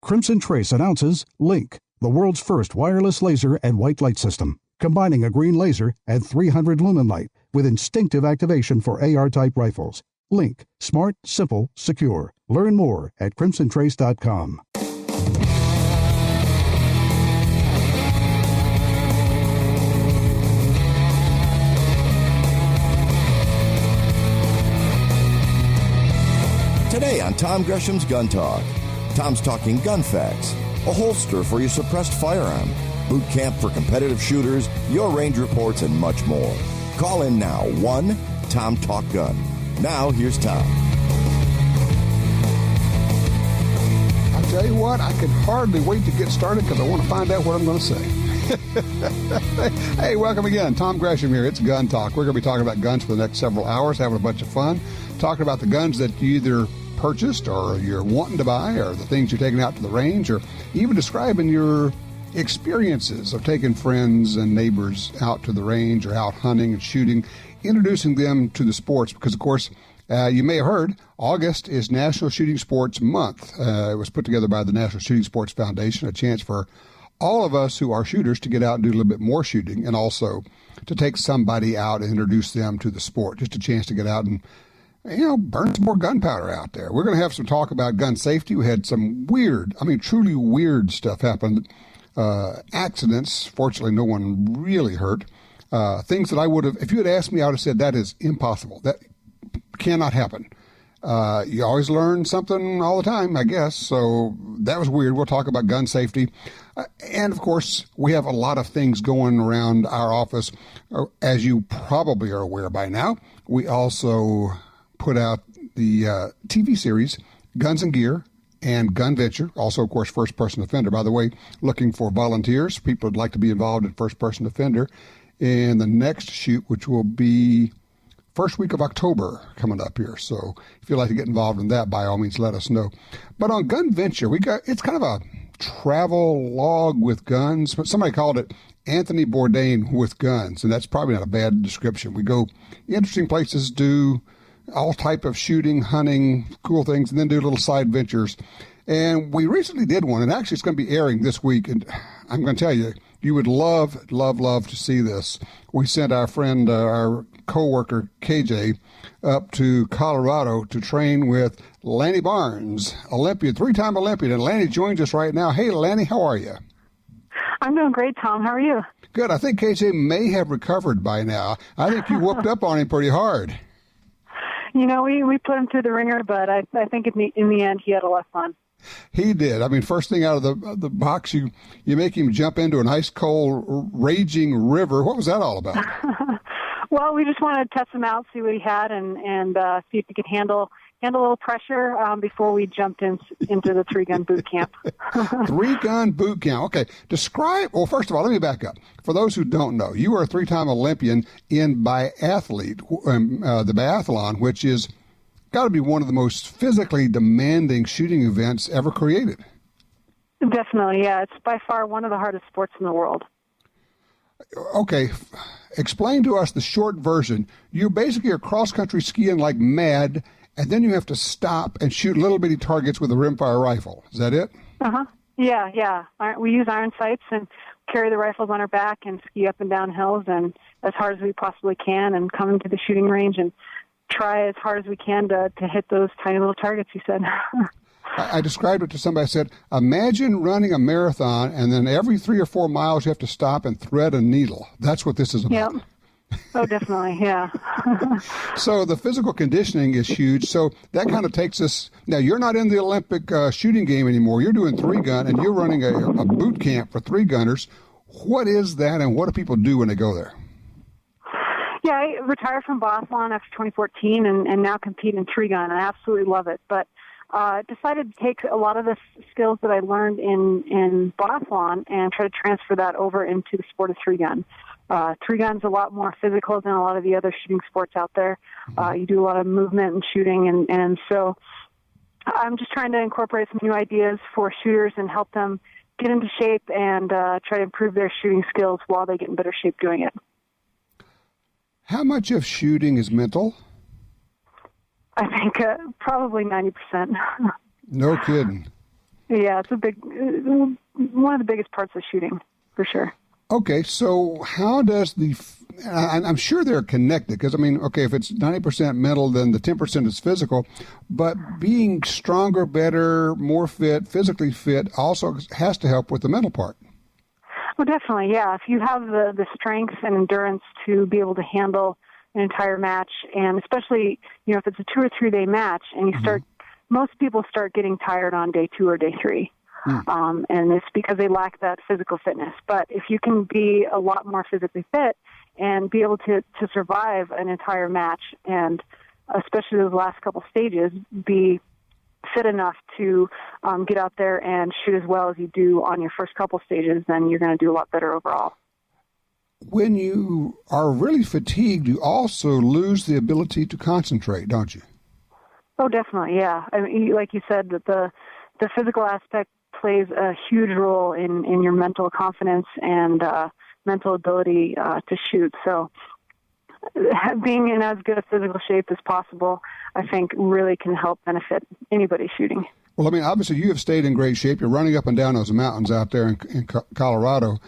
Crimson Trace announces Link, the world's first wireless laser and white light system, combining a green laser and 300 lumen light with instinctive activation for AR-type rifles. Link, smart, simple, secure. Learn more at crimsontrace.com. Today on Tom Gresham's Gun Talk, Tom's talking gun facts, a holster for your suppressed firearm, boot camp for competitive shooters, your range reports, and much more. Call in now, 1-TOM-TALK-GUN. Now, here's Tom. I'll tell you what, I can hardly wait to get started because I want to find out what I'm going to say. Hey, welcome again. Tom Gresham here. It's Gun Talk. We're going to be talking about guns for the next several hours, having a bunch of fun, talking about the guns that you either purchased or you're wanting to buy, or the things you're taking out to the range, or even describing your experiences of taking friends and neighbors out to the range or out hunting and shooting, introducing them to the sports, because of course you may have heard August is National Shooting Sports Month. It was put together by the National Shooting Sports Foundation, a chance for all of us who are shooters to get out and do a little bit more shooting, and also to take somebody out and introduce them to the sport. Just a chance to get out and burn some more gunpowder out there. We're going to have some talk about gun safety. We had some truly weird stuff happen. Accidents. Fortunately, no one really hurt. Things that I would have, if you had asked me, I would have said that is impossible. That cannot happen. You always learn something all the time, I guess. So that was weird. We'll talk about gun safety. And of course, we have a lot of things going around our office. As you probably are aware by now, we also put out the TV series Guns and Gear and Gun Venture, also, of course, First Person Offender. By the way, looking for volunteers, people would like to be involved in First Person Offender in the next shoot, which will be first week of October coming up here. So if you'd like to get involved in that, by all means, let us know. But on Gun Venture, it's kind of a travel log with guns. Somebody called it Anthony Bourdain with guns, and that's probably not a bad description. We go interesting places, do all type of shooting, hunting, cool things, and then do little side ventures. And we recently did one, and actually it's going to be airing this week. And I'm going to tell you, you would love, love, love to see this. We sent our friend, our coworker, KJ, up to Colorado to train with Lanny Barnes, Olympian, three-time Olympian. And Lanny joins us right now. Hey, Lanny, how are you? I'm doing great, Tom. How are you? Good. I think KJ may have recovered by now. I think you whooped up on him pretty hard. We put him through the ringer, but I think in the end he had a lot of fun. He did. I mean, first thing out of the box, you make him jump into an ice cold, raging river. What was that all about? Well, we just wanted to test him out, see what he had, and see if he could handle a little pressure before we jumped into the three-gun boot camp. Three-gun boot camp. Okay. Well, first of all, let me back up. For those who don't know, you are a three-time Olympian in biathlete, the biathlon, which is got to be one of the most physically demanding shooting events ever created. Definitely, yeah. It's by far one of the hardest sports in the world. Okay. Explain to us the short version. You basically are cross-country skiing like mad, and then you have to stop and shoot little bitty targets with a rimfire rifle. Is that it? Uh-huh. Yeah. We use iron sights and carry the rifles on our back and ski up and down hills and as hard as we possibly can, and come into the shooting range and try as hard as we can to hit those tiny little targets, you said. I described it to somebody. I said, imagine running a marathon, and then every 3 or 4 miles you have to stop and thread a needle. That's what this is about. Yep. Oh, definitely, yeah. So the physical conditioning is huge. So that kind of takes us. Now, you're not in the Olympic shooting game anymore. You're doing three-gun, and you're running a boot camp for three-gunners. What is that, and what do people do when they go there? Yeah, I retired from biathlon after 2014 and now compete in three-gun. I absolutely love it. But decided to take a lot of the skills that I learned in biathlon and try to transfer that over into the sport of three-gun. Three-gun's a lot more physical than a lot of the other shooting sports out there. You do a lot of movement and shooting, and so I'm just trying to incorporate some new ideas for shooters and help them get into shape and try to improve their shooting skills while they get in better shape doing it. How much of shooting is mental? I think probably 90%. No kidding. Yeah, it's one of the biggest parts of shooting, for sure. Okay, so how does I'm sure they're connected, because, I mean, okay, if it's 90% mental, then the 10% is physical, but being stronger, better, more fit, physically fit also has to help with the mental part. Well, definitely, yeah. If you have the strength and endurance to be able to handle an entire match, and especially, if it's a 2 or 3 day match, and you most people start getting tired on day 2 or day 3. And it's because they lack that physical fitness. But if you can be a lot more physically fit and be able to survive an entire match, and especially those last couple stages, be fit enough to get out there and shoot as well as you do on your first couple stages, then you're going to do a lot better overall. When you are really fatigued, you also lose the ability to concentrate, don't you? Oh, definitely, yeah. I mean, like you said, that the physical aspect plays a huge role in your mental confidence and mental ability to shoot. So being in as good a physical shape as possible, I think, really can help benefit anybody shooting. Well, I mean, obviously you have stayed in great shape. You're running up and down those mountains out there in Colorado.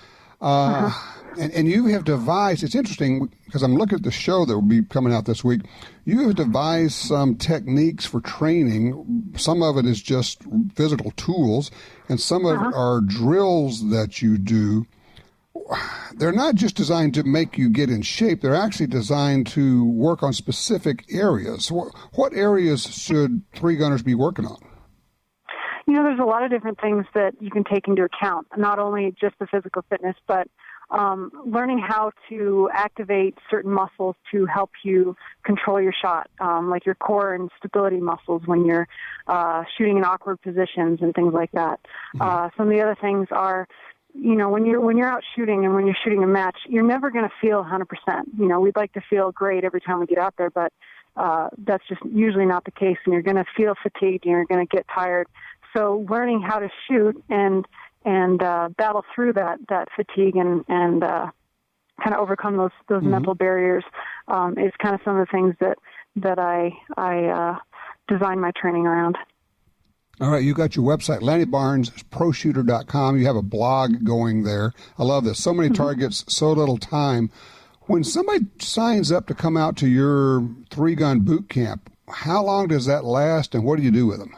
And you have devised, it's interesting because I'm looking at the show that will be coming out this week. You have devised some techniques for training. Some of it is just physical tools, and some of it are drills that you do. They're not just designed to make you get in shape. They're actually designed to work on specific areas. What areas should three-gunners be working on? There's a lot of different things that you can take into account, not only just the physical fitness, but learning how to activate certain muscles to help you control your shot, like your core and stability muscles when you're shooting in awkward positions and things like that. Some of the other things are, when you're out shooting and when you're shooting a match, you're never going to feel 100%. We'd like to feel great every time we get out there, but that's just usually not the case, and you're going to feel fatigued and you're going to get tired. So learning how to shoot and battle through that fatigue and kind of overcome those mental barriers is kind of some of the things that I design my training around. All right, you got your website, LannyBarnesProShooter.com. You have a blog going there. I love this. So many targets, so little time. When somebody signs up to come out to your 3-gun boot camp, how long does that last, and what do you do with them?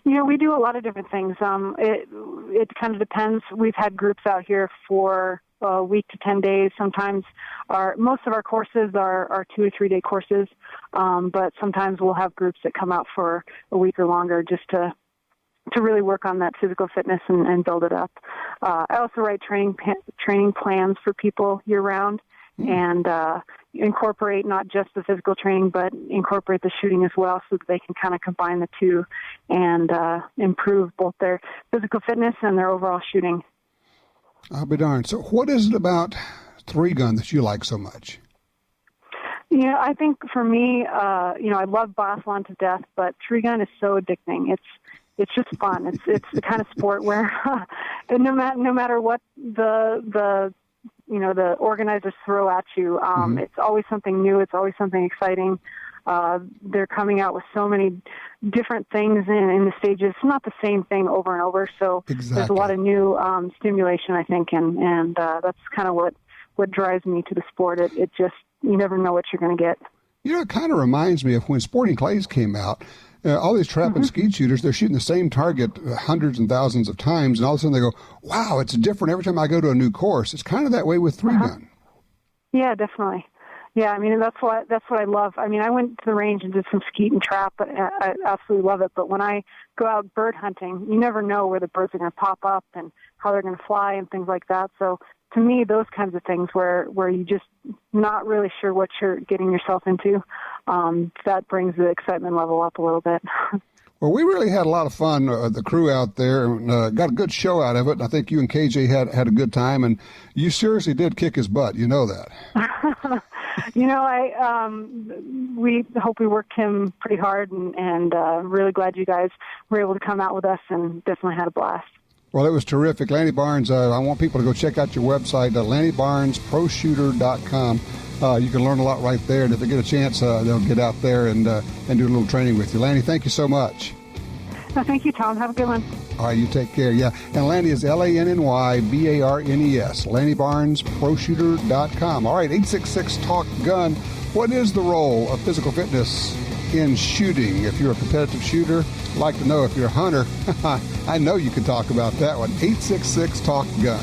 We do a lot of different things. It kind of depends. We've had groups out here for a week to 10 days. Sometimes most of our courses are 2 or 3 day courses, but sometimes we'll have groups that come out for a week or longer just to really work on that physical fitness and build it up. I also write training plans for people year round and incorporate not just the physical training, but incorporate the shooting as well, so that they can kind of combine the two and improve both their physical fitness and their overall shooting. I'll be darned. So what is it about 3-gun that you like so much? I think for me, I love biathlon to death, but 3-gun is so addicting. It's just fun. It's the kind of sport where no matter what the organizers throw at you, it's always something new. It's always something exciting. They're coming out with so many different things in the stages. It's not the same thing over and over. So There's a lot of new stimulation, I think, and that's kind of what drives me to the sport. It just, you never know what you're going to get. It kind of reminds me of when Sporting Clays came out. All these trap and skeet shooters, they're shooting the same target hundreds and thousands of times, and all of a sudden they go, wow, it's different every time I go to a new course. It's kind of that way with 3-gun. Yeah, definitely. Yeah, I mean, that's what I love. I mean, I went to the range and did some skeet and trap, but I absolutely love it. But when I go out bird hunting, you never know where the birds are going to pop up and how they're going to fly and things like that. So to me, those kinds of things where you just not really sure what you're getting yourself into, that brings the excitement level up a little bit. Well, we really had a lot of fun, the crew out there, and got a good show out of it. And I think you and KJ had a good time, and you seriously did kick his butt. You know that. We hope we worked him pretty hard, and really glad you guys were able to come out with us, and definitely had a blast. Well, it was terrific. Lanny Barnes, I want people to go check out your website, LannyBarnesProShooter.com. You can learn a lot right there, and if they get a chance, they'll get out there and do a little training with you. Lanny, thank you so much. No, thank you, Tom. Have a good one. All right, you take care. Yeah, and Lanny is LANNYBARNES. LannyBarnesProShooter.com. All right, 866-TALK-GUN. What is the role of physical fitness in shooting? If you're a competitive shooter, I'd like to know. If you're a hunter, I know you can talk about that one. 866-TALK-GUN.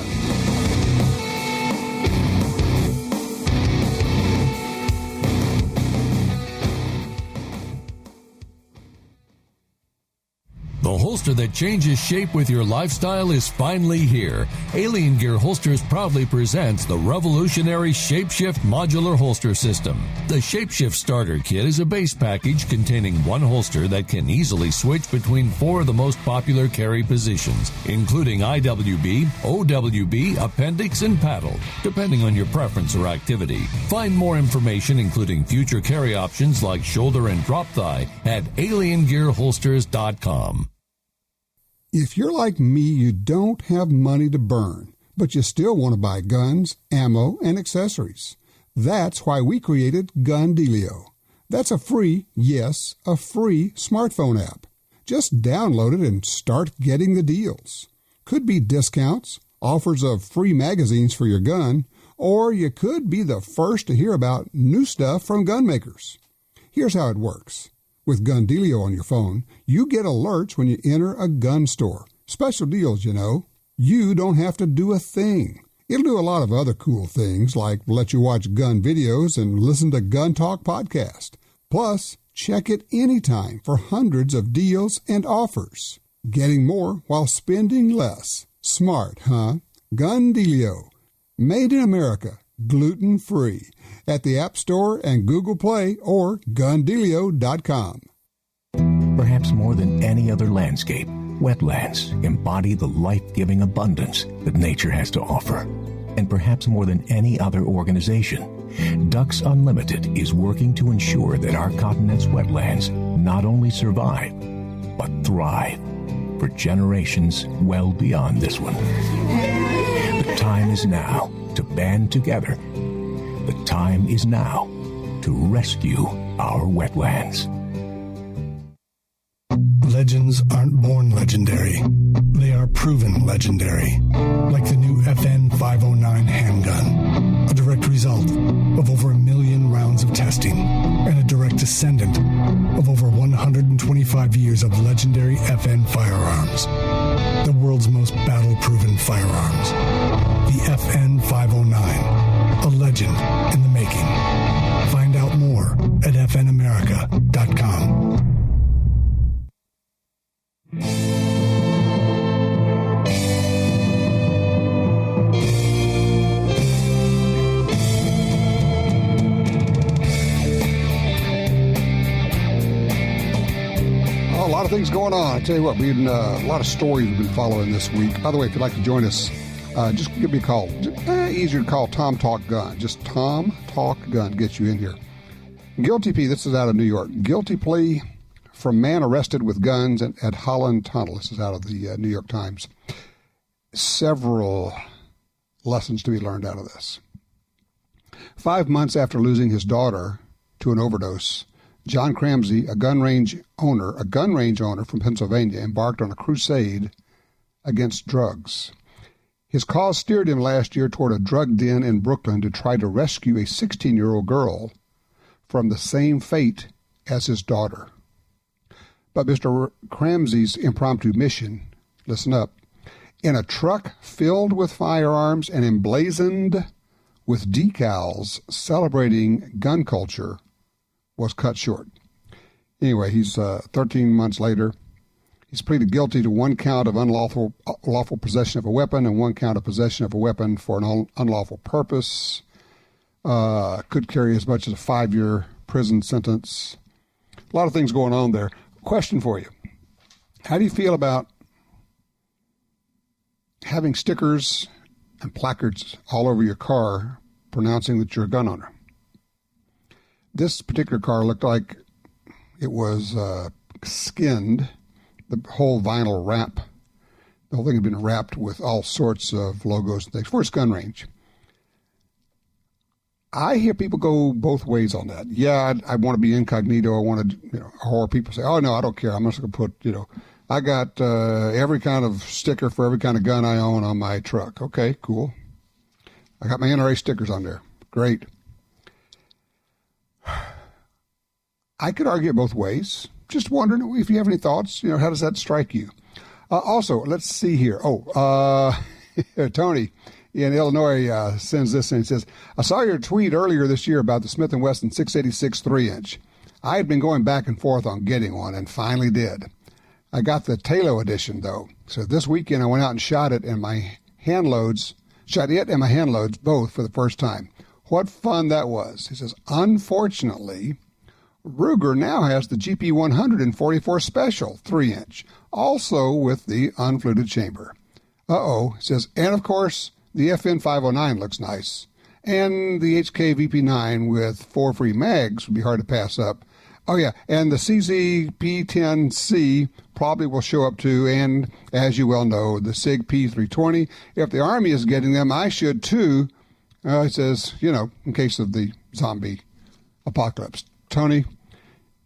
The holster that changes shape with your lifestyle is finally here. Alien Gear Holsters proudly presents the revolutionary Shapeshift modular holster system. The Shapeshift starter kit is a base package containing one holster that can easily switch between 4 of the most popular carry positions, including IWB, OWB, appendix, and paddle, depending on your preference or activity. Find more information, including future carry options like shoulder and drop thigh, at aliengearholsters.com. If you're like me, you don't have money to burn, but you still want to buy guns, ammo, and accessories. That's why we created GunDealio. That's a free, yes, a free smartphone app. Just download it and start getting the deals. Could be discounts, offers of free magazines for your gun, or you could be the first to hear about new stuff from gun makers. Here's how it works. With GunDealio on your phone, you get alerts when you enter a gun store. Special deals, you know. You don't have to do a thing. It'll do a lot of other cool things, like let you watch gun videos and listen to Gun Talk podcast. Plus, check it anytime for hundreds of deals and offers. Getting more while spending less. Smart, huh? GunDealio. Made in America. Gluten-free. At the App Store and Google Play or GunDealio.com. Perhaps more than any other landscape, wetlands embody the life-giving abundance that nature has to offer. And perhaps more than any other organization, Ducks Unlimited is working to ensure that our continent's wetlands not only survive, but thrive for generations well beyond this one. The time is now to band together. The time is now to rescue our wetlands. Legends aren't born legendary. They are proven legendary. Like the new FN 509 handgun. A direct result of over 1 million rounds of testing and a direct descendant of over 125 years of legendary FN firearms. The world's most battle-proven firearms. The FN 509. A legend in the making. Find out more at fnamerica.com. A lot of things going on. I tell you what, a lot of stories we've been following this week. By the way, if you'd like to join us, just give me a call. Easier to call Tom Talk Gun. Just Tom Talk Gun gets you in here. Guilty plea. This is out of New York. Guilty plea from man arrested with guns at Holland Tunnel. This is out of the New York Times. Several lessons to be learned out of this. 5 months after losing his daughter to an overdose, John Cramsey, a gun range owner from Pennsylvania, embarked on a crusade against drugs. His cause steered him last year toward a drug den in Brooklyn to try to rescue a 16-year-old girl from the same fate as his daughter. But Mr. Cramsey's impromptu mission, listen up, in a truck filled with firearms and emblazoned with decals celebrating gun culture, was cut short. Anyway, he's 13 months later. He's pleaded guilty to 1 count of unlawful possession of a weapon and 1 count of possession of a weapon for an unlawful purpose. Could carry as much as a 5-year prison sentence. A lot of things going on there. Question for you. How do you feel about having stickers and placards all over your car pronouncing that you're a gun owner? This particular car looked like it was skinned. The whole vinyl wrap, the whole thing had been wrapped with all sorts of logos and things for its gun range. I hear people go both ways on that. Yeah, I want to be incognito. I want to, or people say, oh, no, I don't care. I'm just going to put, I got every kind of sticker for every kind of gun I own on my truck. Okay, cool. I got my NRA stickers on there. Great. I could argue it both ways. Just wondering if you have any thoughts. How does that strike you? Also, let's see here. Tony in Illinois sends this in. He says, I saw your tweet earlier this year about the Smith & Wesson 686 3-inch. I had been going back and forth on getting one and finally did. I got the Talo edition, though. So this weekend I went out and shot it and my hand loads both for the first time. What fun that was. He says, unfortunately, Ruger now has the GP 144 Special 3-inch, also with the unfluted chamber. Says, and of course, the FN 509 looks nice. And the HK VP9 with 4 free mags would be hard to pass up. Oh, yeah, and the CZ P10C probably will show up too, and as you well know, the SIG P320. If the Army is getting them, I should too. It says, in case of the zombie apocalypse. Tony,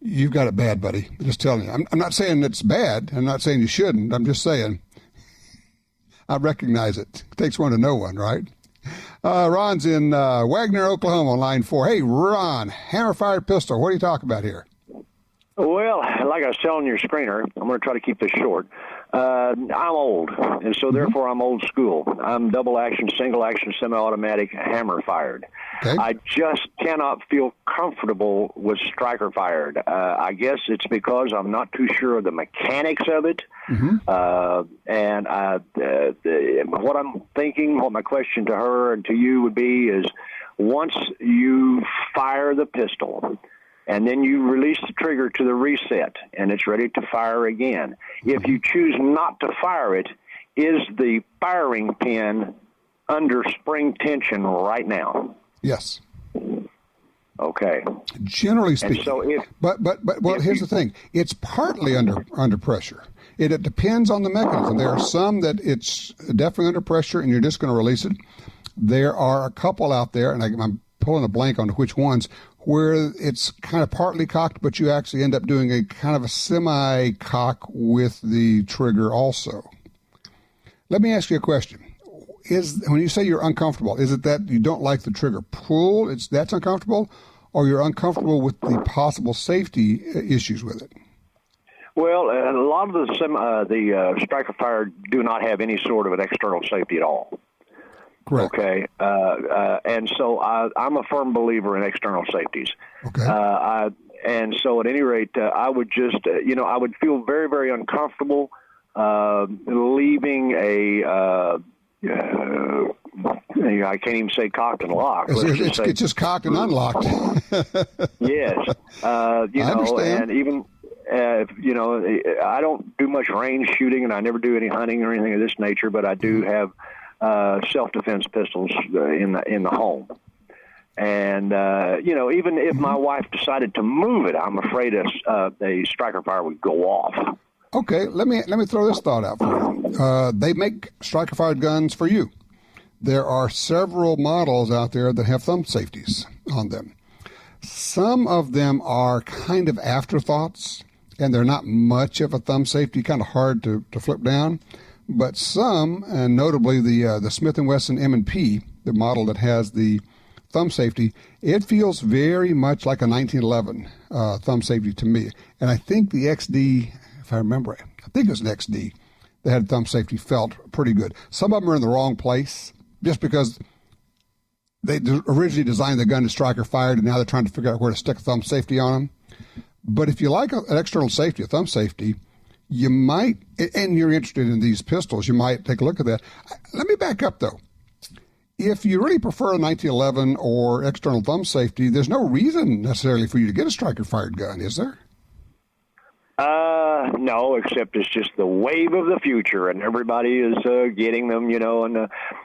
you've got it bad, buddy. I'm just telling you. I'm not saying it's bad. I'm not saying you shouldn't. I'm just saying I recognize it. It takes one to know one, right? Ron's in Wagner, Oklahoma, on line 4. Hey, Ron, hammer-fired pistol. What are you talking about here? Well, like I was telling your screener, I'm going to try to keep this short. I'm old, and so therefore I'm old school. I'm double action, single action, semi-automatic, hammer fired. Okay. I just cannot feel comfortable with striker fired. I guess it's because I'm not too sure of the mechanics of it. And what I'm thinking, what my question to her and to you would be is, once you fire the pistol, and then you release the trigger to the reset, and it's ready to fire again. If you choose not to fire it, is the firing pin under spring tension right now? Yes. Okay. Generally speaking. So here's the thing. It's partly under pressure. It depends on the mechanism. There are some that it's definitely under pressure, and you're just going to release it. There are a couple out there, and I'm pulling a blank on which ones, where it's kind of partly cocked, but you actually end up doing a kind of a semi-cock with the trigger also. Let me ask you a question. When you say you're uncomfortable, is it that you don't like the trigger pull, that's uncomfortable, or you're uncomfortable with the possible safety issues with it? Well, a lot of the striker fire do not have any sort of an external safety at all. Correct. Okay, and so I'm a firm believer in external safeties. Okay. And so at any rate, I would just, I would feel very, very uncomfortable leaving a, I can't even say cocked and locked. It's just cocked and unlocked. Yes. I understand. And even, I don't do much range shooting, and I never do any hunting or anything of this nature, but I do have self-defense pistols in the home. And, even if my wife decided to move it, I'm afraid a striker fire would go off. Okay, let me throw this thought out for you. They make striker-fired guns for you. There are several models out there that have thumb safeties on them. Some of them are kind of afterthoughts, and they're not much of a thumb safety, kind of hard to flip down. But some, and notably the Smith & Wesson M&P, the model that has the thumb safety, it feels very much like a 1911 thumb safety to me. And I think the XD, if I remember, I think it was an XD that had thumb safety, felt pretty good. Some of them are in the wrong place just because they originally designed the gun to striker fired, and now they're trying to figure out where to stick a thumb safety on them. But if you like an external safety, a thumb safety, you might, and you're interested in these pistols, you might take a look at that. Let me back up, though. If you really prefer a 1911 or external thumb safety, there's no reason necessarily for you to get a striker-fired gun, is there? No, except it's just the wave of the future, and everybody is getting them,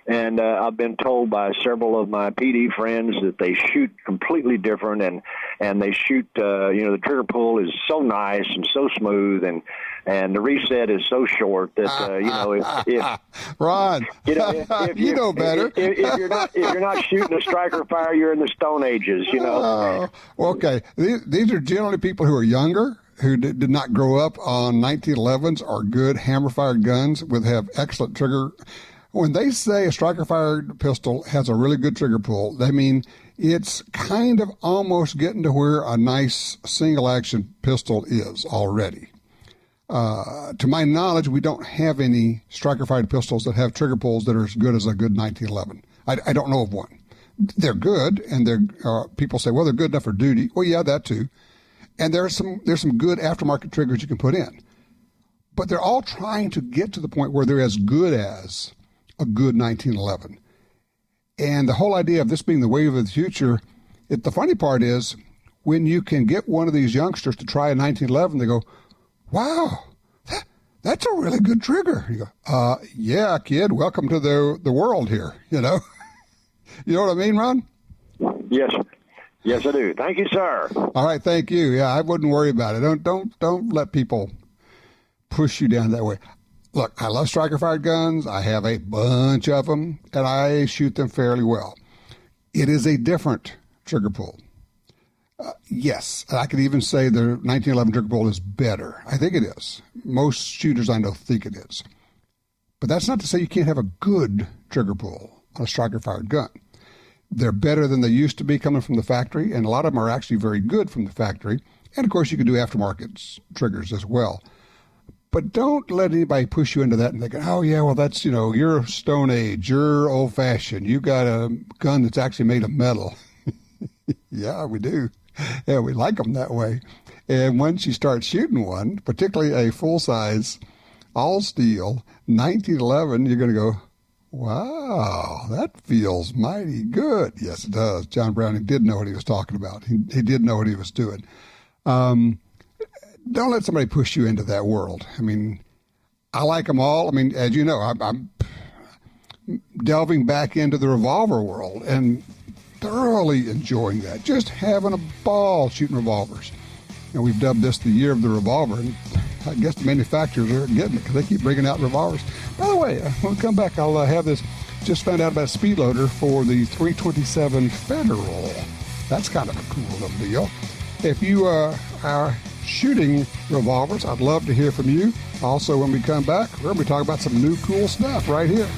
and I've been told by several of my PD friends that they shoot completely different, and they shoot, the trigger pull is so nice and so smooth, and the reset is so short that, if Ron, if you know better. If you're not shooting a striker fire, you're in the Stone Ages, Okay, these are generally people who are younger, who did not grow up on 1911s are good hammer-fired guns with have excellent trigger. When they say a striker-fired pistol has a really good trigger pull, they mean it's kind of almost getting to where a nice single-action pistol is already. To my knowledge, we don't have any striker-fired pistols that have trigger pulls that are as good as a good 1911. I don't know of one. They're good, and people say, well, they're good enough for duty. Well, yeah, that too. And there's some good aftermarket triggers you can put in. But they're all trying to get to the point where they're as good as a good 1911. And the whole idea of this being the wave of the future, the funny part is when you can get one of these youngsters to try a 1911, they go, wow, that's a really good trigger. You go, yeah, kid, welcome to the world here, you know. You know what I mean, Ron? Yes, sir. Yes, I do. Thank you, sir. All right, thank you. Yeah, I wouldn't worry about it. Don't let people push you down that way. Look, I love striker-fired guns. I have a bunch of them, and I shoot them fairly well. It is a different trigger pull. Yes, I could even say the 1911 trigger pull is better. I think it is. Most shooters I know think it is. But that's not to say you can't have a good trigger pull on a striker-fired gun. They're better than they used to be coming from the factory, and a lot of them are actually very good from the factory. And, of course, you can do aftermarket triggers as well. But don't let anybody push you into that and think, oh, yeah, well, that's, you're Stone Age, you're old-fashioned, you got a gun that's actually made of metal. Yeah, we do. Yeah, we like them that way. And once you start shooting one, particularly a full-size, all-steel 1911, you're going to go, wow, that feels mighty good. Yes, it does. John Browning did know what he was talking about. He did know what he was doing. Don't let somebody push you into that world. I mean, I like them all. I mean, as you know, I'm delving back into the revolver world and thoroughly enjoying that. Just having a ball shooting revolvers. And we've dubbed this the year of the revolver, and I guess the manufacturers are getting it because they keep bringing out revolvers. By the way, when we come back, I'll have this. Just found out about a speed loader for the 327 Federal. That's kind of a cool little deal. If you are shooting revolvers, I'd love to hear from you. Also, when we come back, we're going to be talking about some new cool stuff right here.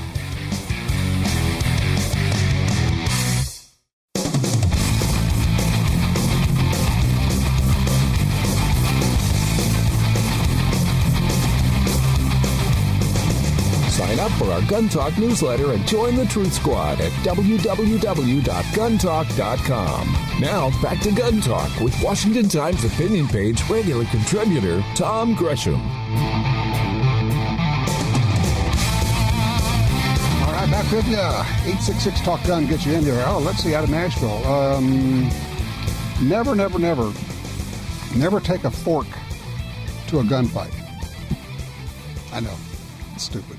Sign up for our Gun Talk newsletter and join the Truth Squad at www.guntalk.com. Now, back to Gun Talk with Washington Times opinion page regular contributor Tom Gresham. All right, back with you. 866 Talk Gun gets you in here. Oh, let's see, out of Nashville. Never take a fork to a gunfight. I know. It's stupid.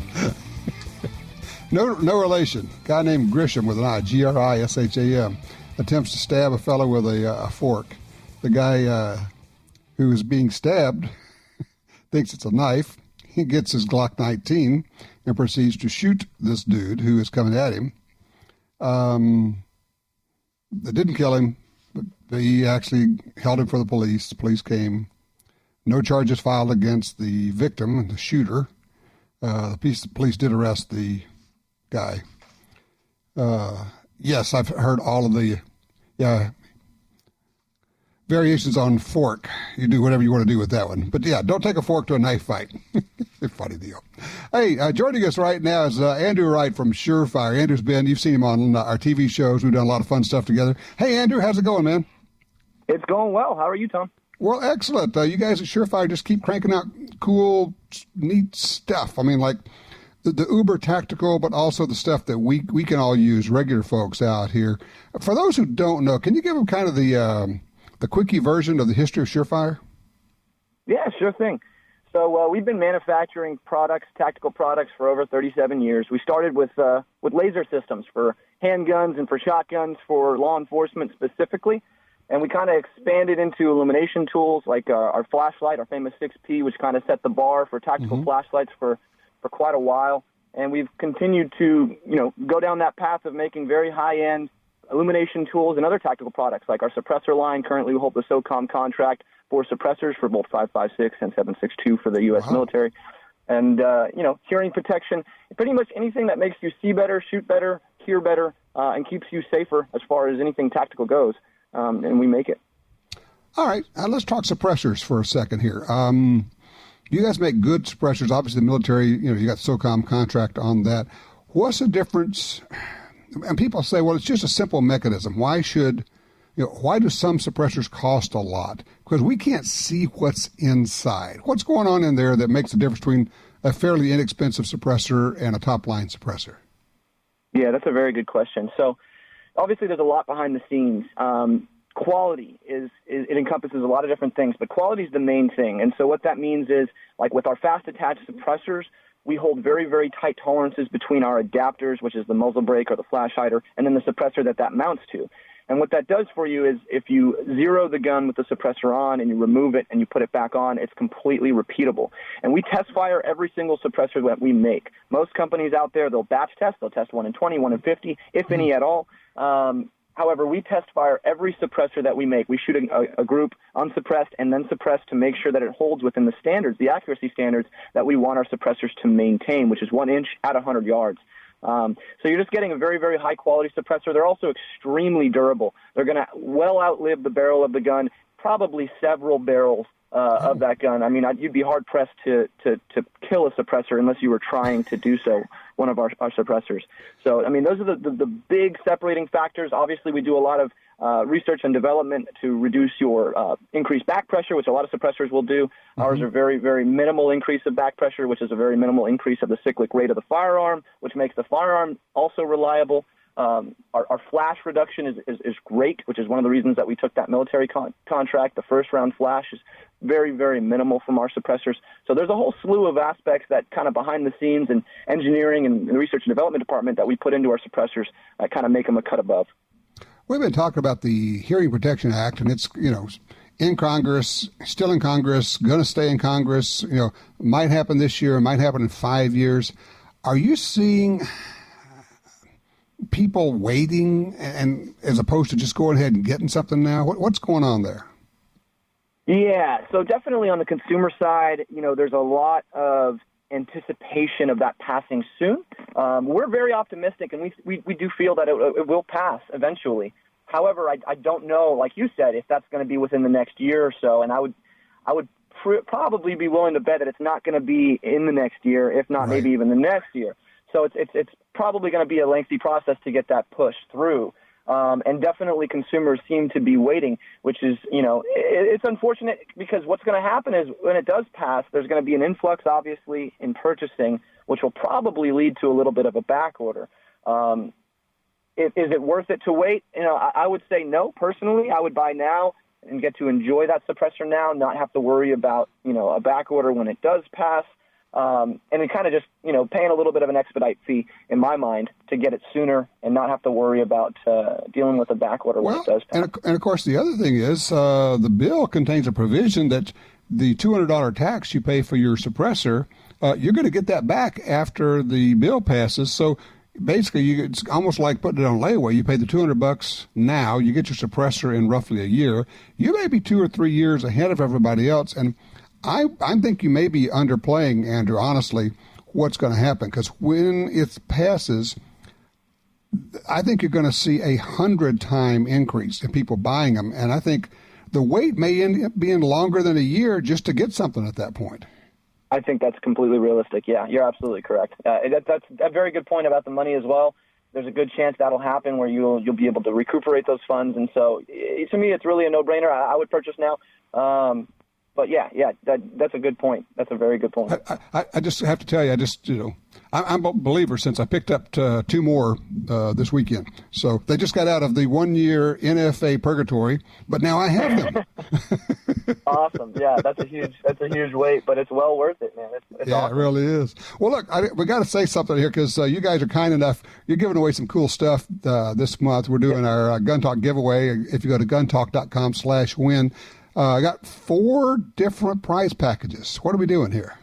No relation. Guy named Gresham with an I, Grisham, attempts to stab a fellow with a fork. The guy who is being stabbed thinks it's a knife. He gets his Glock 19 and proceeds to shoot this dude who is coming at him. They didn't kill him, but he actually held him for the police. The police came. No charges filed against the victim and the shooter. The police did arrest the guy. Yes, I've heard all of the variations on fork. You do whatever you want to do with that one. But yeah, don't take a fork to a knife fight. Funny deal. Hey, joining us right now is Andrew Wright from SureFire. You've seen him on our TV shows. We've done a lot of fun stuff together. Hey, Andrew, how's it going, man? It's going well. How are you, Tom? Well, excellent. You guys at SureFire just keep cranking out cool, neat stuff. I mean, like the uber tactical, but also the stuff that we can all use, regular folks out here. For those who don't know, can you give them kind of the quickie version of the history of SureFire? Yeah, sure thing. So we've been manufacturing products, tactical products, for over 37 years. We started with laser systems for handguns and for shotguns for law enforcement specifically. And we kind of expanded into illumination tools like our flashlight, our famous 6P, which kind of set the bar for tactical flashlights for quite a while. And we've continued to, go down that path of making very high-end illumination tools and other tactical products like our suppressor line. Currently, we hold the SOCOM contract for suppressors for both 5.56 and 7.62 for the U.S. military. And, hearing protection, pretty much anything that makes you see better, shoot better, hear better, and keeps you safer as far as anything tactical goes, and we make it. All right, let's talk suppressors for a second here. You guys make good suppressors. Obviously, the military, you got the SOCOM contract on that. What's the difference? And people say, well, it's just a simple mechanism. Why do some suppressors cost a lot? Because we can't see what's inside. What's going on in there that makes the difference between a fairly inexpensive suppressor and a top-line suppressor? Yeah, that's a very good question. So, obviously, there's a lot behind the scenes. Quality it encompasses a lot of different things, but quality is the main thing. And so what that means is, like with our fast attach suppressors, we hold very, very tight tolerances between our adapters, which is the muzzle brake or the flash hider, and then the suppressor that mounts to. And what that does for you is if you zero the gun with the suppressor on and you remove it and you put it back on, it's completely repeatable. And we test fire every single suppressor that we make. Most companies out there, they'll batch test. They'll test 1 in 20, 1 in 50, if any at all. However, we test fire every suppressor that we make. We shoot a group unsuppressed and then suppressed to make sure that it holds within the standards, the accuracy standards that we want our suppressors to maintain, which is 1 inch at 100 yards. So you're just getting a very, very high-quality suppressor. They're also extremely durable. They're going to well outlive the barrel of the gun, probably several barrels of that gun. I mean, you'd be hard-pressed to kill a suppressor unless you were trying to do so, one of our suppressors. So, I mean, those are the big separating factors. Obviously, we do a lot of research and development to reduce your increased back pressure, which a lot of suppressors will do. Ours are very, very minimal increase of back pressure, which is a very minimal increase of the cyclic rate of the firearm, which makes the firearm also reliable. Our flash reduction is great, which is one of the reasons that we took that military contract. The first round flash is very, very minimal from our suppressors. So there's a whole slew of aspects that kind of behind the scenes and engineering and the research and development department that we put into our suppressors that kind of make them a cut above. We've been talking about the Hearing Protection Act, and it's, in Congress, still in Congress, going to stay in Congress, might happen this year, might happen in 5 years. Are you seeing people waiting and as opposed to just going ahead and getting something now? What's going on there? Yeah, so definitely on the consumer side, there's a lot of anticipation of that passing soon. We're very optimistic, and we do feel that it will pass eventually. However, I don't know, like you said, if that's going to be within the next year or so, and I would probably be willing to bet that it's not going to be in the next year, if not maybe even the next year. So it's probably going to be a lengthy process to get that pushed through. And definitely consumers seem to be waiting, which is, it's unfortunate because what's going to happen is when it does pass, there's going to be an influx, obviously, in purchasing, which will probably lead to a little bit of a back order. Is it worth it to wait? I would say no. Personally, I would buy now and get to enjoy that suppressor now, not have to worry about, a back order when it does pass. And it kind of just, paying a little bit of an expedite fee, in my mind, to get it sooner and not have to worry about dealing with a back order when it does pass. And of course, the other thing is the bill contains a provision that the $200 tax you pay for your suppressor, you're going to get that back after the bill passes. So basically, it's almost like putting it on layaway. You pay the $200 now, you get your suppressor in roughly a year. You may be 2 or 3 years ahead of everybody else. And I think you may be underplaying, Andrew, honestly, what's going to happen. Because when it passes, I think you're going to see 100-time increase in people buying them. And I think the wait may end up being longer than a year just to get something at that point. I think that's completely realistic. Yeah, you're absolutely correct. That's a very good point about the money as well. There's a good chance that'll happen where you'll be able to recuperate those funds. And so to me, it's really a no-brainer. I would purchase now. But yeah, that's a good point. That's a very good point. I just have to tell you, I'm a believer since I picked up 2 more this weekend. So they just got out of the 1-year NFA purgatory, but now I have them. Awesome. Yeah, that's a huge wait, but it's well worth it, man. It's awesome. It really is. Well, look, we got to say something here because you guys are kind enough. You're giving away some cool stuff this month. We're doing our Gun Talk giveaway. If you go to guntalk.com/win. I got 4 different prize packages. What are we doing here?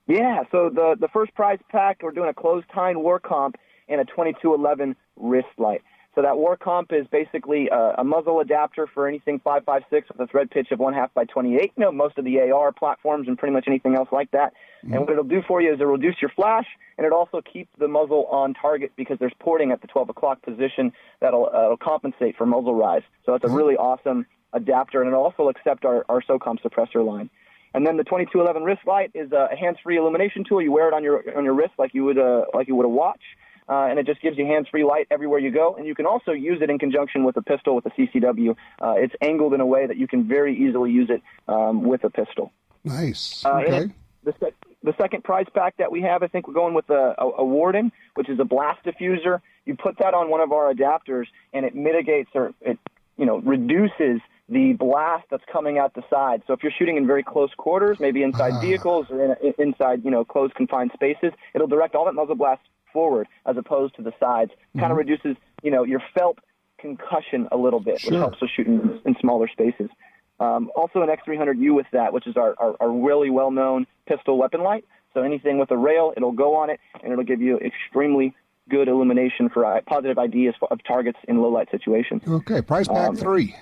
Yeah, so the first prize pack, we're doing a closed-tine war comp and a 2211 wrist light. So that War Comp is basically a muzzle adapter for anything 5.56 with a thread pitch of 1/2 by 28. You know, most of the AR platforms and pretty much anything else like that. Mm-hmm. And what it'll do for you is it'll reduce your flash, and it also keeps the muzzle on target because there's porting at the 12 o'clock position that'll compensate for muzzle rise. So it's a really awesome adapter, and it'll also accept our SOCOM suppressor line. And then the 2211 wrist light is a hands-free illumination tool. You wear it on your wrist like you would a watch. And it just gives you hands-free light everywhere you go. And you can also use it in conjunction with a pistol with a CCW. It's angled in a way that you can very easily use it with a pistol. Nice. Okay. The second prize pack that we have, I think we're going with a Warden, which is a blast diffuser. You put that on one of our adapters, and it mitigates or it reduces the blast that's coming out the side. So if you're shooting in very close quarters, maybe inside vehicles or inside closed confined spaces, it'll direct all that muzzle blast forward as opposed to the sides. Kind of reduces, your felt concussion a little bit, which helps with shooting in smaller spaces. Also an X300U with that, which is our really well-known pistol weapon light. So anything with a rail, it'll go on it, and it'll give you extremely good illumination for positive ideas of targets in low-light situations. Okay, prize pack 3.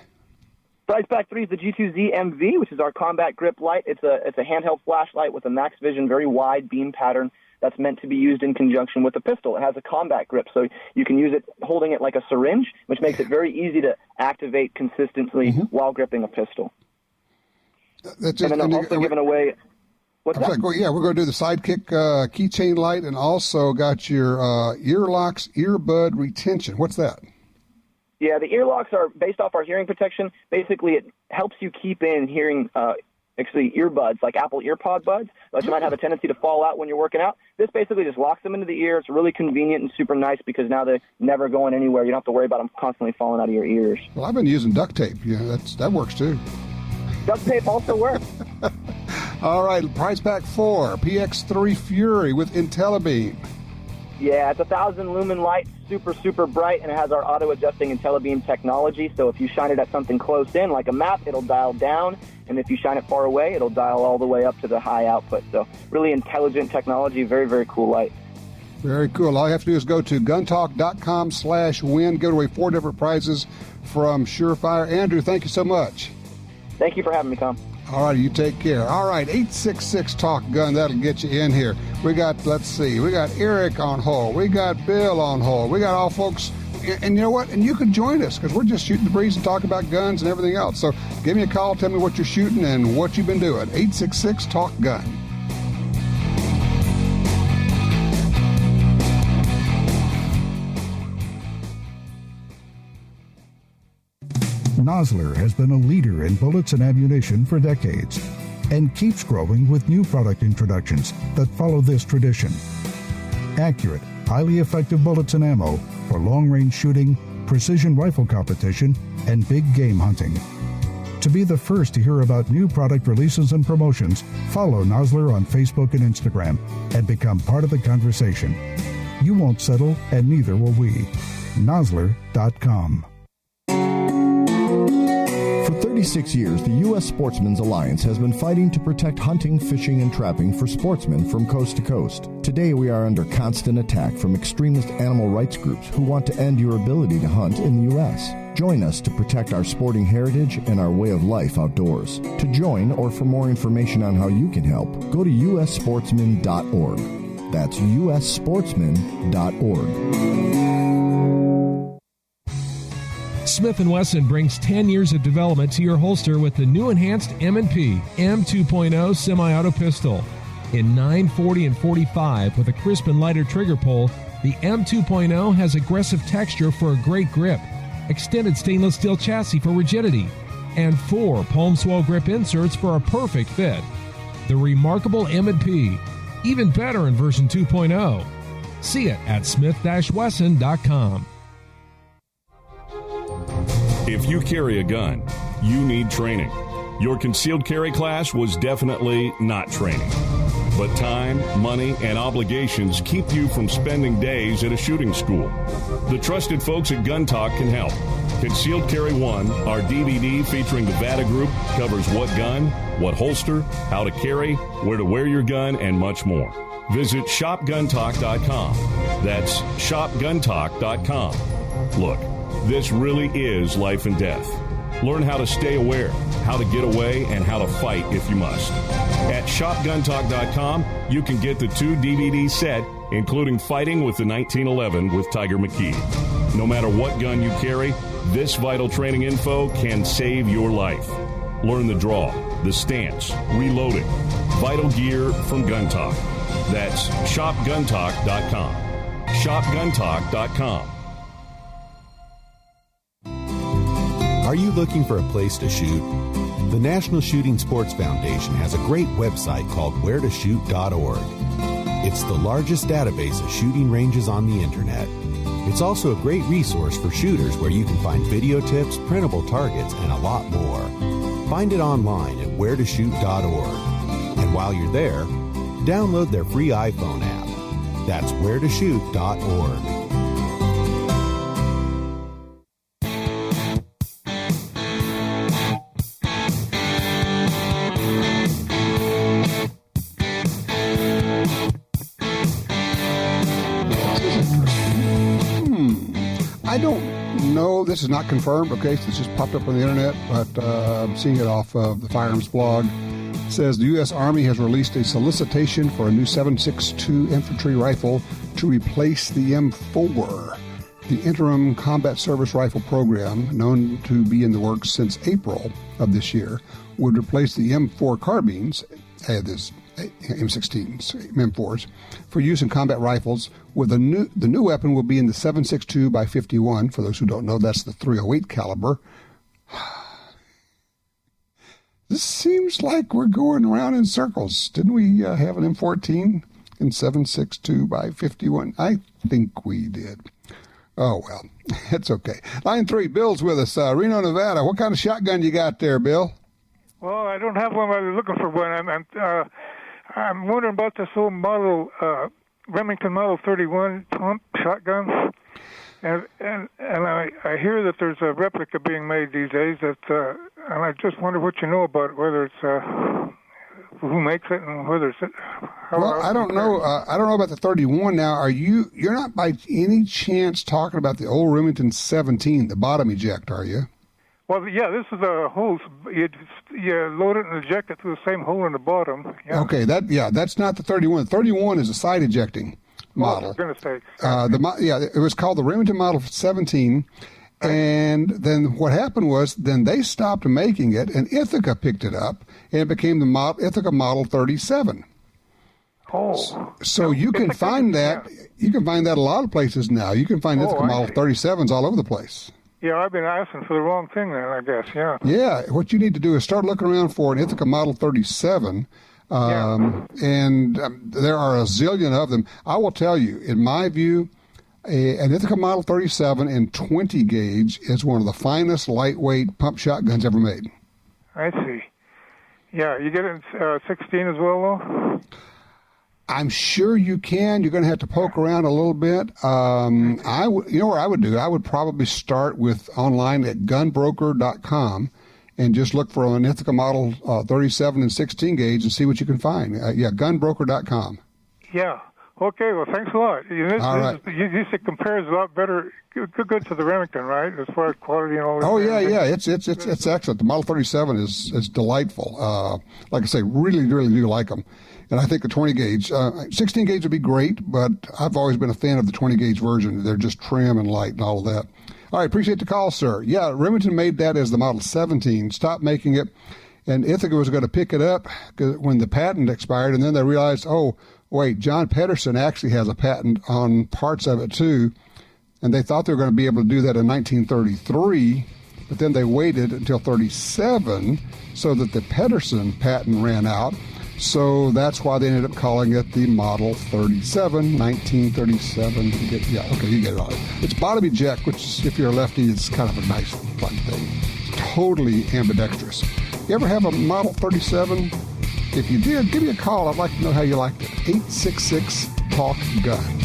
Prize pack 3 is the G2Z MV, which is our combat grip light. It's a handheld flashlight with a max vision, very wide beam pattern that's meant to be used in conjunction with a pistol. It has a combat grip, so you can use it holding it like a syringe, which makes it very easy to activate consistently while gripping a pistol. That's and then I'm also giving away... What's that? Yeah, we're going to do the Sidekick keychain light, and also got your earlocks earbud retention. What's that? Yeah, the earlocks are based off our hearing protection. Basically, it helps you keep in hearing... actually earbuds, like Apple EarPod buds, but you might have a tendency to fall out when you're working out. This basically just locks them into the ear. It's really convenient and super nice because now they're never going anywhere. You don't have to worry about them constantly falling out of your ears. Well, I've been using duct tape. Yeah, that works too. Duct tape also works. All right, prize pack 4, PX3 Fury with IntelliBeam. Yeah, it's 1,000 lumen light, super, super bright, and it has our auto-adjusting IntelliBeam technology. So if you shine it at something close in, like a map, it'll dial down. And if you shine it far away, it'll dial all the way up to the high output. So really intelligent technology, very, very cool light. Very cool. All you have to do is go to guntalk.com/win, give away 4 different prizes from SureFire. Andrew, thank you so much. Thank you for having me, Tom. All right, you take care. All right, 866-TALK-GUN, that'll get you in here. We got Eric on hold. We got Bill on hold. We got all folks, and you know what? And you can join us because we're just shooting the breeze and talking about guns and everything else. So give me a call, tell me what you're shooting and what you've been doing. 866-TALK-GUN. Nosler has been a leader in bullets and ammunition for decades and keeps growing with new product introductions that follow this tradition. Accurate, highly effective bullets and ammo for long-range shooting, precision rifle competition, and big game hunting. To be the first to hear about new product releases and promotions, follow Nosler on Facebook and Instagram and become part of the conversation. You won't settle, and neither will we. Nosler.com. For 36 years, the U.S. Sportsmen's Alliance has been fighting to protect hunting, fishing, and trapping for sportsmen from coast to coast. Today, we are under constant attack from extremist animal rights groups who want to end your ability to hunt in the U.S. Join us to protect our sporting heritage and our way of life outdoors. To join or for more information on how you can help, go to ussportsman.org. That's ussportsman.org. Smith & Wesson brings 10 years of development to your holster with the new enhanced M&P M2.0 semi-auto pistol. In 940 and 45 with a crisp and lighter trigger pull, the M2.0 has aggressive texture for a great grip, extended stainless steel chassis for rigidity, and 4 palm swell grip inserts for a perfect fit. The remarkable M&P, even better in version 2.0. See it at smith-wesson.com. If you carry a gun, you need training. Your concealed carry class was definitely not training. But time, money, and obligations keep you from spending days at a shooting school. The trusted folks at Gun Talk can help. Concealed Carry 1, our DVD featuring the VADA Group, covers what gun, what holster, how to carry, where to wear your gun, and much more. Visit shopguntalk.com. That's shopguntalk.com. Look, This really is life and death. Learn how to stay aware, how to get away, and how to fight if you must. At shopguntalk.com, you can get the 2 DVD set, including Fighting with the 1911 with Tiger McKee. No matter what gun you carry, this vital training info can save your life. Learn the draw, the stance, reloading, vital gear from Gun Talk. That's shopguntalk.com. shopguntalk.com. Are you looking for a place to shoot? The National Shooting Sports Foundation has a great website called wheretoshoot.org. It's the largest database of shooting ranges on the internet. It's also a great resource for shooters where you can find video tips, printable targets, and a lot more. Find it online at wheretoshoot.org. And while you're there, download their free iPhone app. That's wheretoshoot.org. I don't know. This is not confirmed. Okay, so this just popped up on the internet, but I'm seeing it off of the Firearms blog. It says the U.S. Army has released a solicitation for a new 7.62 infantry rifle to replace the M4. The interim combat service rifle program, known to be in the works since April of this year, would replace the M4 carbines, this M16s, M4s, for use in combat rifles. With the new weapon will be in the 7.62 by 51. For those who don't know, that's the .308 caliber. This seems like we're going around in circles. Didn't we have an M14 in 7.62 by 51? I think we did. Oh, well, it's okay. Line 3, Bill's with us. Reno, Nevada. What kind of shotgun you got there, Bill? Well, I don't have one. I was looking for one. I'm wondering about this old model, Remington Model 31 pump shotgun. And I hear that there's a replica being made these days. And I just wonder what you know about it, whether it's who makes it and whether it's. Well, I don't know. I don't know about the 31 now. You're not by any chance talking about the old Remington 17, the bottom eject, are you? Well, yeah, this is a hole. You load it and eject it through the same hole in the bottom. Yeah. Okay, that's not the 31. The 31 is a side ejecting model. I was going to say. It was called the Remington Model 17, and then what happened was they stopped making it, and Ithaca picked it up, and it became the Ithaca Model 37. Oh, so you can find that. Yeah. You can find that a lot of places now. You can find Ithaca Model 37s all over the place. Yeah, I've been asking for the wrong thing then, I guess, yeah. Yeah, what you need to do is start looking around for an Ithaca Model 37, and there are a zillion of them. I will tell you, in my view, an Ithaca Model 37 in 20 gauge is one of the finest lightweight pump shotguns ever made. I see. Yeah, you get it in 16 as well, though? I'm sure you can. You're going to have to poke around a little bit. You know what I would do? I would probably start with online at gunbroker.com and just look for an Ithaca Model 37 and 16 gauge and see what you can find. Gunbroker.com. Yeah. Okay. Well, thanks a lot. It compares a lot better, good to the Remington, right? As far as quality and all that. Oh yeah. It's excellent. The Model 37 is delightful. Like I say, really do like them. And I think the 20 gauge, 16 gauge would be great, but I've always been a fan of the 20 gauge version. They're just trim and light and all of that. All right, appreciate the call, sir. Yeah, Remington made that as the Model 17, stopped making it, and Ithaca was going to pick it up when the patent expired, and then they realized, oh, wait, John Pedersen actually has a patent on parts of it too, and they thought they were going to be able to do that in 1933, but then they waited until 37 so that the Pedersen patent ran out. So that's why they ended up calling it the Model 37, 1937. You get it all. It's bottom eject, which, if you're a lefty, is kind of a nice, fun thing. It's totally ambidextrous. You ever have a Model 37? If you did, give me a call. I'd like to know how you liked it. 866-TALK-GUN.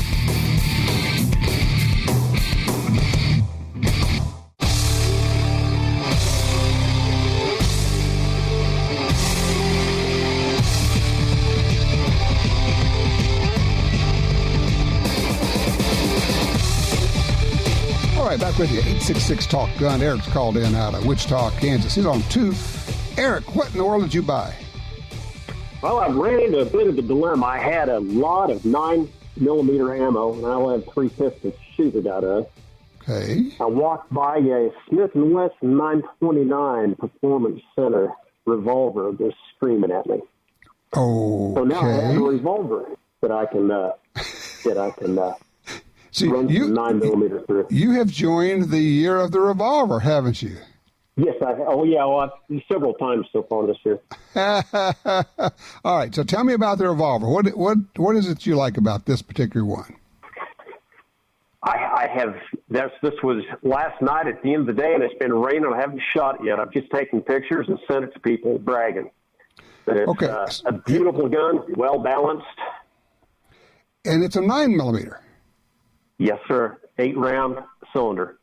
All right, back with you. 866-TALK-GUN. Eric's called in out of Wichita, Kansas. He's on 2. Eric, what in the world did you buy? Well, I ran into a bit of a dilemma. I had a lot of 9mm ammo, and I only had 3 pistols to shoot it out of. Okay. I walked by a Smith & Wesson 929 Performance Center revolver just screaming at me. Oh. So now I have a revolver that I can See, run some 9mm through. You have joined the year of the revolver, haven't you? Yes, I've several times so far this year. All right, so tell me about the revolver. What is it you like about this particular one? I have. This was last night at the end of the day, and it's been raining. I haven't shot it yet. I've just taken pictures and sent it to people, bragging. But it's a beautiful gun, well balanced, and it's a 9mm. Yes, sir. 8-round cylinder.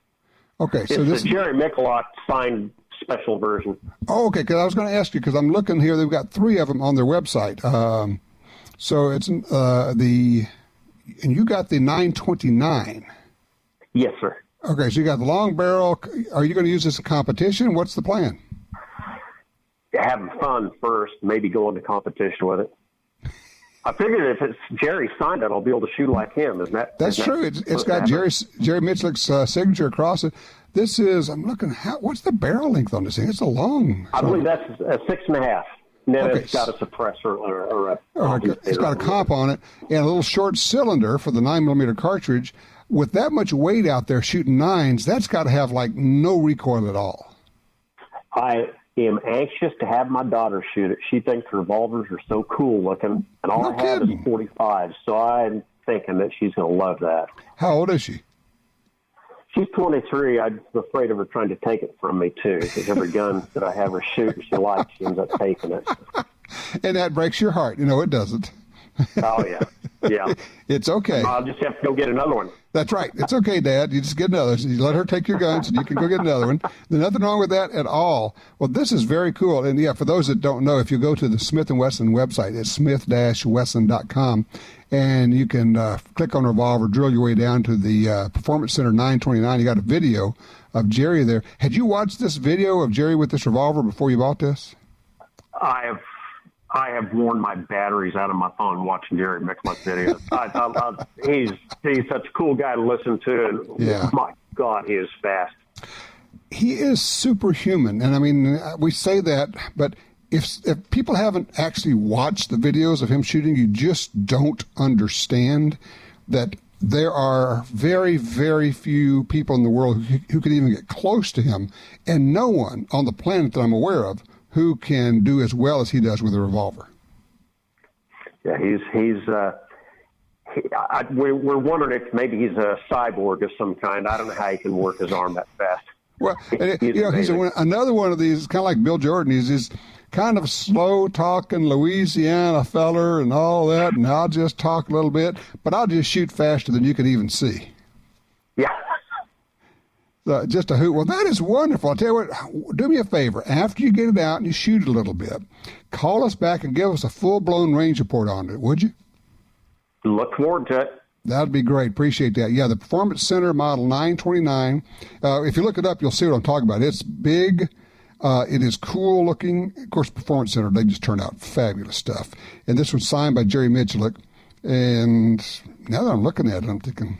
Okay, so it's the Jerry Michalak signed special version. Oh, okay, because I was going to ask you, because I'm looking here, they've got 3 of them on their website. So it's and you got the 929. Yes, sir. Okay, so you got the long barrel. Are you going to use this in competition? What's the plan? Having fun first, maybe go into competition with it. I figured if it's Jerry signed it, I'll be able to shoot like him. That's true. It's got Jerry Michalak's signature across it. This is, I'm looking, what's the barrel length on this thing? It's a long. I believe that's a 6.5. And then it's got a suppressor or a it's got a comp on it and a little short cylinder for the 9mm cartridge. With that much weight out there shooting 9s, that's got to have like no recoil at all. I am anxious to have my daughter shoot it. She thinks revolvers are so cool looking, and all I have is 45. So I'm thinking that she's going to love that. How old is she? She's 23. I'm afraid of her trying to take it from me, too, because every gun that I have her shoot she likes, she ends up taking it. And that breaks your heart. You know, it doesn't. Oh, yeah. Yeah. It's okay. I'll just have to go get another one. That's right. It's okay, Dad. You just get another. You let her take your guns, and you can go get another one. There's nothing wrong with that at all. Well, this is very cool. And, yeah, for those that don't know, if you go to the Smith & Wesson website, it's smith-wesson.com, and you can click on revolver, drill your way down to the Performance Center 929. You got a video of Jerry there. Had you watched this video of Jerry with this revolver before you bought this? I have worn my batteries out of my phone watching Jerry Michalak videos. He's such a cool guy to listen to, and yeah. My God, he is fast. He is superhuman, and I mean, we say that, but if people haven't actually watched the videos of him shooting, you just don't understand that there are very, very few people in the world who could even get close to him, and no one on the planet that I'm aware of who can do as well as he does with a revolver. Yeah, we're wondering if maybe he's a cyborg of some kind. I don't know how he can work his arm that fast. Well, he's another one of these, kind of like Bill Jordan. He's this kind of slow-talking Louisiana feller and all that, and I'll just talk a little bit, but I'll just shoot faster than you can even see. Yeah. Just a hoot. Well, that is wonderful. I'll tell you what, do me a favor. After you get it out and you shoot it a little bit, call us back and give us a full-blown range report on it, would you? Look forward to it. That'd be great. Appreciate that. Yeah, the Performance Center Model 929. If you look it up, you'll see what I'm talking about. It's big. It is cool looking. Of course, Performance Center, they just turn out fabulous stuff. And this was signed by Jerry Michalak. And now that I'm looking at it, I'm thinking,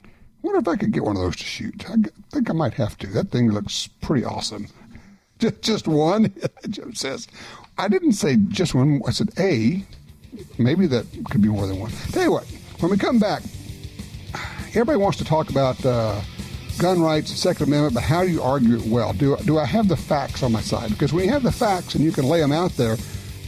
I wonder if I could get one of those to shoot. I think I might have to. That thing looks pretty awesome. Just one? Jim says. I didn't say just one. I said a. Maybe that could be more than one. Tell you what, when we come back, everybody wants to talk about gun rights, Second Amendment, but how do you argue it well? Do I have the facts on my side? Because when you have the facts and you can lay them out there,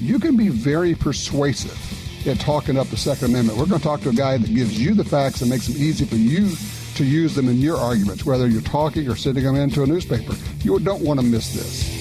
you can be very persuasive at talking up the Second Amendment. We're going to talk to a guy that gives you the facts and makes them easy for you to use them in your arguments, whether you're talking or sending them into a newspaper. You don't want to miss this.